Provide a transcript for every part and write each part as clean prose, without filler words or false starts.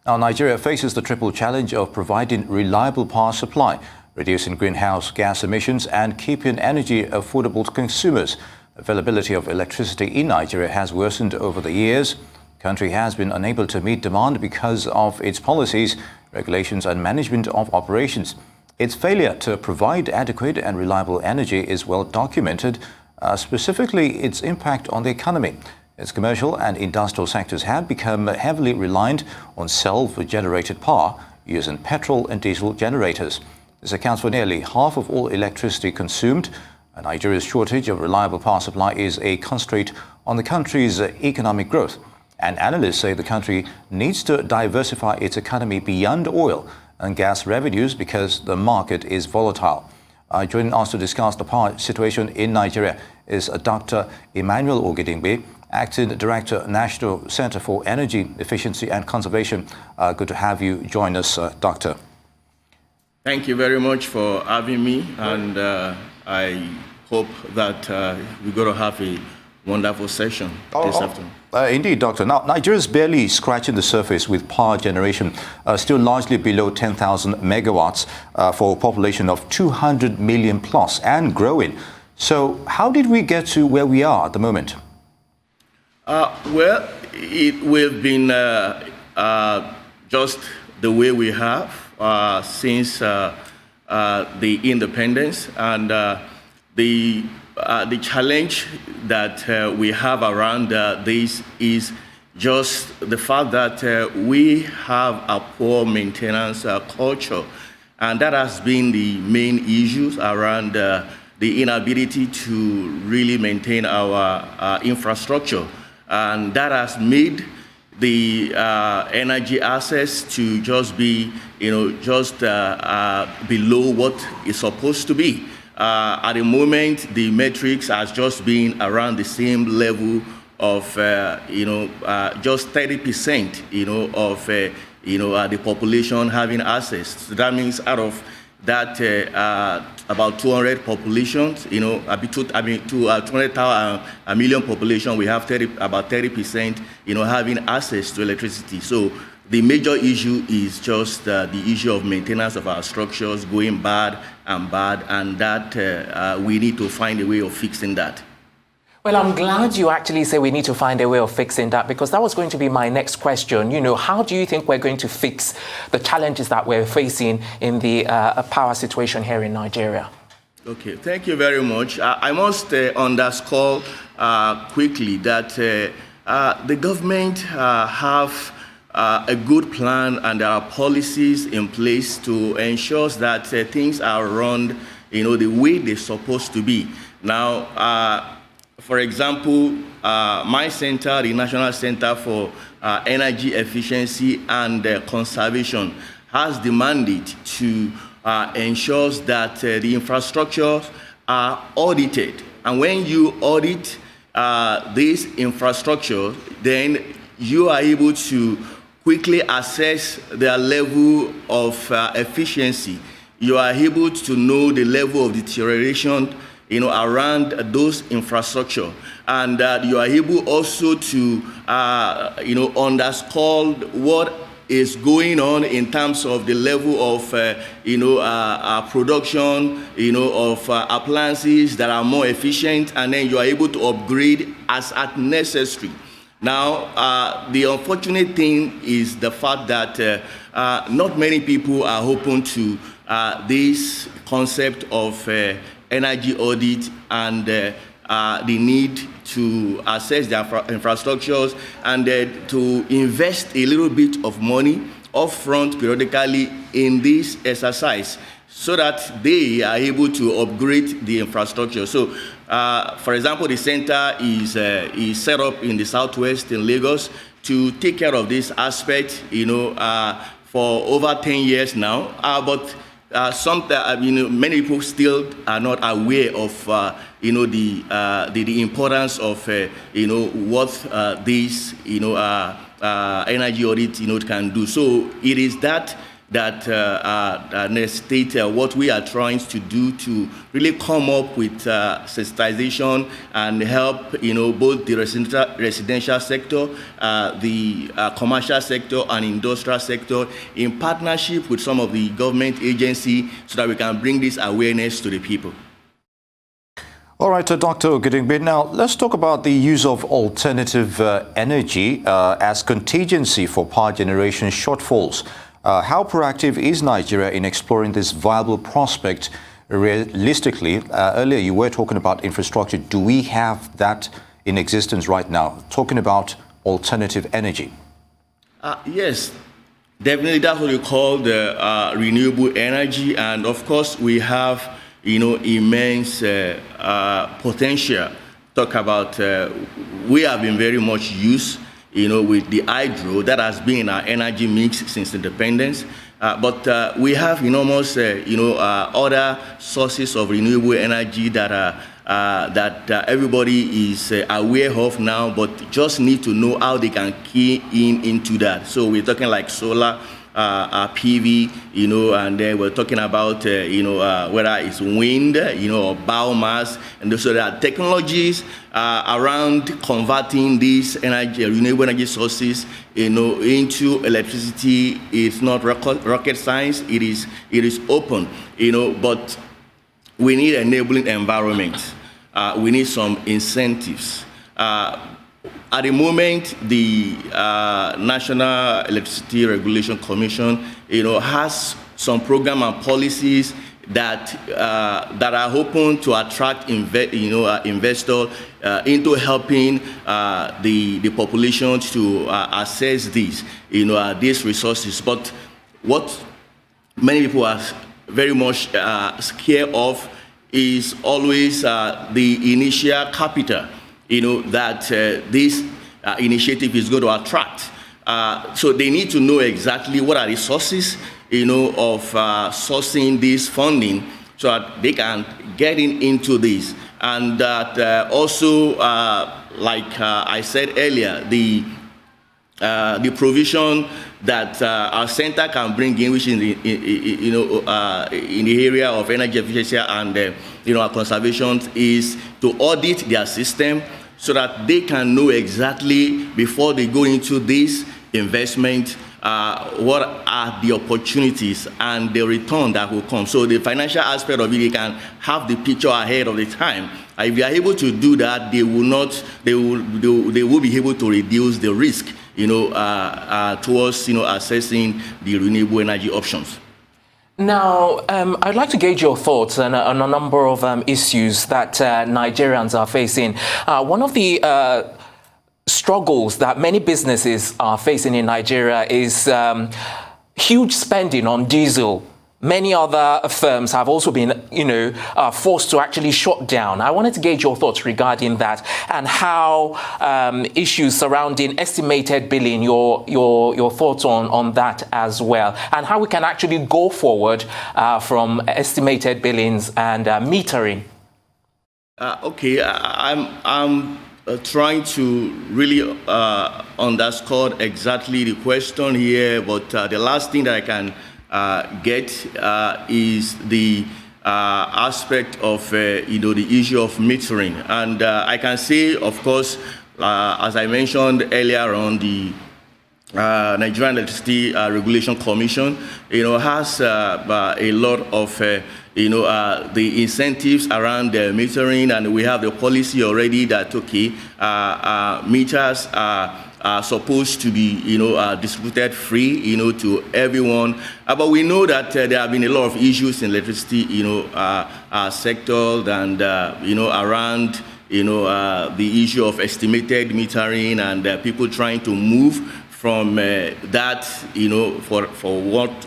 Now, Nigeria faces the triple challenge of providing reliable power supply, reducing greenhouse gas emissions, and keeping energy affordable to consumers. Availability of electricity in Nigeria has worsened over the years. The country has been unable to meet demand because of its policies, regulations, and management of operations. Its failure to provide adequate and reliable energy is well documented, specifically its impact on the economy. Its commercial and industrial sectors have become heavily reliant on self-generated power using petrol and diesel generators. This accounts for nearly half of all electricity consumed. Nigeria's shortage of reliable power supply is a constraint on the country's economic growth. And analysts say the country needs to diversify its economy beyond oil and gas revenues because the market is volatile. Joining us to discuss the power situation in Nigeria is Dr. EMMANUEL OGEDENGBE, Acting Director, National Center for Energy Efficiency and Conservation. Good to have you join us, Doctor. Thank you very much for having me, and I hope that we're going to have a wonderful session this afternoon. Indeed, Doctor. Now, Nigeria is barely scratching the surface with power generation, still largely below 10,000 megawatts for a population of 200 million plus and growing. So how did we get to where we are at the moment? Well, we've been just the way we have since the independence, and the challenge that we have around this is just the fact that we have a poor maintenance culture, and that has been the main issues around the inability to really maintain our infrastructure. And that has made the energy access to just be, just below what it's supposed to be. At the moment, the metrics has just been around the same level of, just 30%, of, the population having access. So that means out of that about 200 populations, to 200,000 a million population, we have about 30%, having access to electricity. So the major issue is just the issue of maintenance of our structures going bad, and that we need to find a way of fixing that. Well, I'm glad you actually say we need to find a way of fixing that, because that was going to be my next question. How do you think we're going to fix the challenges that we're facing in the power situation here in Nigeria? Okay, thank you very much. I must underscore quickly that the government have a good plan, and there are policies in place to ensure that things are run, the way they're supposed to be. Now, for example, my center, the National Center for Energy Efficiency and Conservation, has the mandate to ensure that the infrastructures are audited. And when you audit this infrastructure, then you are able to quickly assess their level of efficiency. You are able to know the level of deterioration around those infrastructure, and you are able also to, underscore what is going on in terms of the level of, production, of appliances that are more efficient, and then you are able to upgrade as necessary. Now, the unfortunate thing is the fact that not many people are open to this concept of energy audit and the need to assess their infrastructures and to invest a little bit of money upfront periodically in this exercise, so that they are able to upgrade the infrastructure. So, for example, the center is set up in the southwest in Lagos to take care of this aspect, for over 10 years now. But many people still are not aware of, the importance of, what this, energy audit, can do. So it is that that necessitate what we are trying to do to really come up with sensitization and help, both the residential sector, the commercial sector, and industrial sector in partnership with some of the government agencies so that we can bring this awareness to the people. All right, Dr. OGEDENGBE, now let's talk about the use of alternative energy as contingency for power generation shortfalls. How proactive is Nigeria in exploring this viable prospect realistically? Earlier you were talking about infrastructure. Do we have that in existence right now? Talking about alternative energy. Yes, definitely that's what we call the renewable energy. And of course we have immense potential. Talk about, we have been very much used, with the hydro that has been in our energy mix since independence. But we have enormous, other sources of renewable energy that everybody is aware of now, but just need to know how they can key into that. So we're talking like solar, PV, and then we're talking about, whether it's wind, or biomass, and so there are technologies around converting these energy, renewable energy sources, into electricity. It's not rocket science. It is open, but we need enabling environment. We need some incentives. At the moment, the National Electricity Regulation Commission, has some program and policies that are open to attract investors into helping the population to access these resources. But what many people are very much scared of is always the initial capital, that this initiative is going to attract. So they need to know exactly what are the sources, of sourcing this funding so that they can get into this. And that also, like I said earlier, the provision that our center can bring in, which is in the area of energy efficiency and our conservation, is to audit their system so that they can know exactly before they go into this investment what are the opportunities and the return that will come. So the financial aspect of it, they can have the picture ahead of the time. If they are able to do that, they will be able to reduce the risk, towards assessing the renewable energy options. Now, I'd like to gauge your thoughts on a number of issues that Nigerians are facing. One of the struggles that many businesses are facing in Nigeria is huge spending on diesel. Many other firms have also been, forced to actually shut down. I wanted to gauge your thoughts regarding that and how issues surrounding estimated billing, your thoughts on that as well, and how we can actually go forward from estimated billings and metering. Okay, I'm trying to really underscore exactly the question here, but the last thing that I can get is the aspect of the issue of metering. And I can say, of course, as I mentioned earlier on, the Nigerian Electricity Regulation Commission has a lot of the incentives around the metering, and we have the policy already that meters are supposed to be distributed free to everyone. But we know that there have been a lot of issues in electricity sector and around the issue of estimated metering and people trying to move from that, for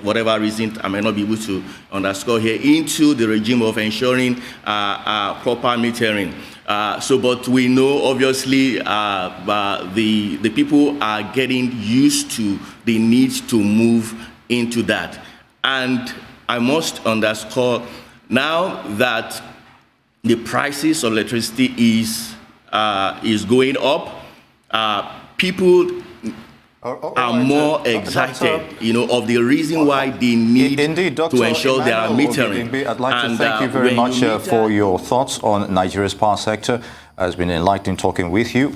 whatever reason I may not be able to underscore here, into the regime of ensuring proper metering. But we know, obviously, the people are getting used to the need to move into that. And I must underscore now that the prices of electricity is going up, people are more excited, of the reason why they need to ensure there are metering. I'd like to thank you very much for your thoughts on Nigeria's power sector. It's been enlightening talking with you.